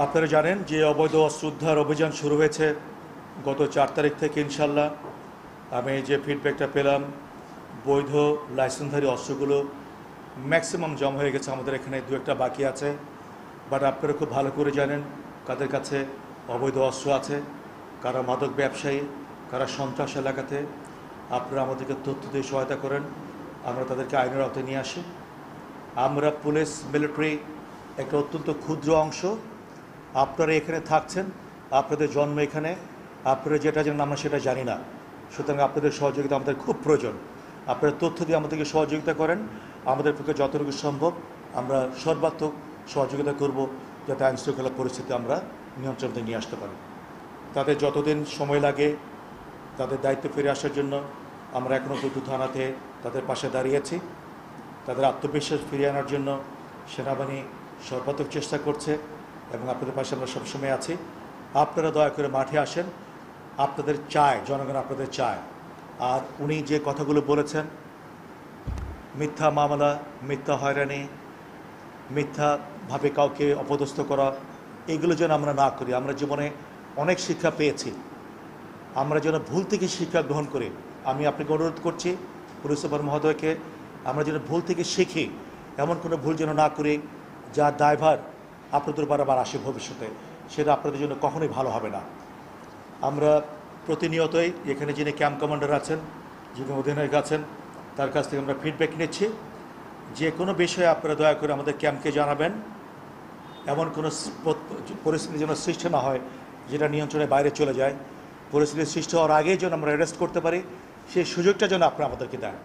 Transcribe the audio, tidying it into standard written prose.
আপনারা জানেন যে অবৈধ অস্ত্র উদ্ধার অভিযান শুরু হয়েছে গত 4 তারিখ থেকে ইনশাল্লাহ। আমি যে ফিডব্যাকটা পেলাম, বৈধ লাইসেন্সধারী অস্ত্রগুলো ম্যাক্সিমাম জমা হয়ে গেছে, আমাদের এখানে দু একটা বাকি আছে। বাট আপনারা খুব ভালো করে জানেন কাদের কাছে অবৈধ অস্ত্র আছে, কারা মাদক ব্যবসায়ী, কারা সন্ত্রাস এলাকাতে। আপনারা আমাদেরকে তথ্য দিয়ে সহায়তা করেন, আমরা তাদেরকে আইনের আওতায় নিয়ে আসি। আমরা পুলিশ মিলিটারি একটা অত্যন্ত ক্ষুদ্র অংশ। আপনারা এখানে থাকছেন, আপনাদের জন্ম এখানে, আপনারা যেটা জানেন আমরা সেটা জানি না। সুতরাং আপনাদের সহযোগিতা আমাদের খুব প্রয়োজন। আপনারা তথ্য দিয়ে আমাদেরকে সহযোগিতা করেন, আমাদের পক্ষে যতটুকু সম্ভব আমরা সর্বাত্মক সহযোগিতা করব, যাতে আইনশৃঙ্খলা পরিস্থিতি আমরা নিয়ন্ত্রণে নিয়ে আসতে পারি। তাদের যতদিন সময় লাগে তাদের দায়িত্ব ফিরে আসার জন্য আমরা এখনও দুটো থানাতে তাদের পাশে দাঁড়িয়েছি। তাদের আত্মবিশ্বাস ফিরিয়ে আনার জন্য সেনাবাহিনী সর্বাত্মক চেষ্টা করছে এবং আপনাদের পাশে আমরা সবসময় আছি। আপনারা দয়া করে মাঠে আসেন, আপনাদের চায়, জনগণ আপনাদের চায়। আর উনি যে কথাগুলো বলেছেন, মিথ্যা মামলা, মিথ্যা হয়রানি, মিথ্যাভাবে কাউকে অপদস্থ করা, এগুলো যেন আমরা না করি। আমরা জীবনে অনেক শিক্ষা পেয়েছি, আমরা যেন ভুল থেকে শিক্ষা গ্রহণ করি। আমি আপনাকে অনুরোধ করছি, পুলিশ সুপার মহোদয়কে, আমরা যেন ভুল থেকে শিখি, এমন কোনো ভুল যেন না করি যার দায়ভার আপনাদের উপর আবার আসে ভবিষ্যতে। সেটা আপনাদের জন্য কখনোই ভালো হবে না। আমরা প্রতিনিয়তই এখানে যিনি ক্যাম্প কমান্ডার আছেন, যিনি অধিনায়ক আছেন, তার কাছ থেকে আমরা ফিডব্যাক নিচ্ছি। যে কোনো বিষয়ে আপনারা দয়া করে আমাদের ক্যাম্পকে জানাবেন। এমন কোনো পরিস্থিতি যেন সৃষ্টি না হয় যেটা নিয়ন্ত্রণের বাইরে চলে যায়। পরিস্থিতি সৃষ্টি হওয়ার আগেই যেন আমরা অ্যারেস্ট করতে পারি, সেই সুযোগটা যেন আপনারা আমাদেরকে দেন।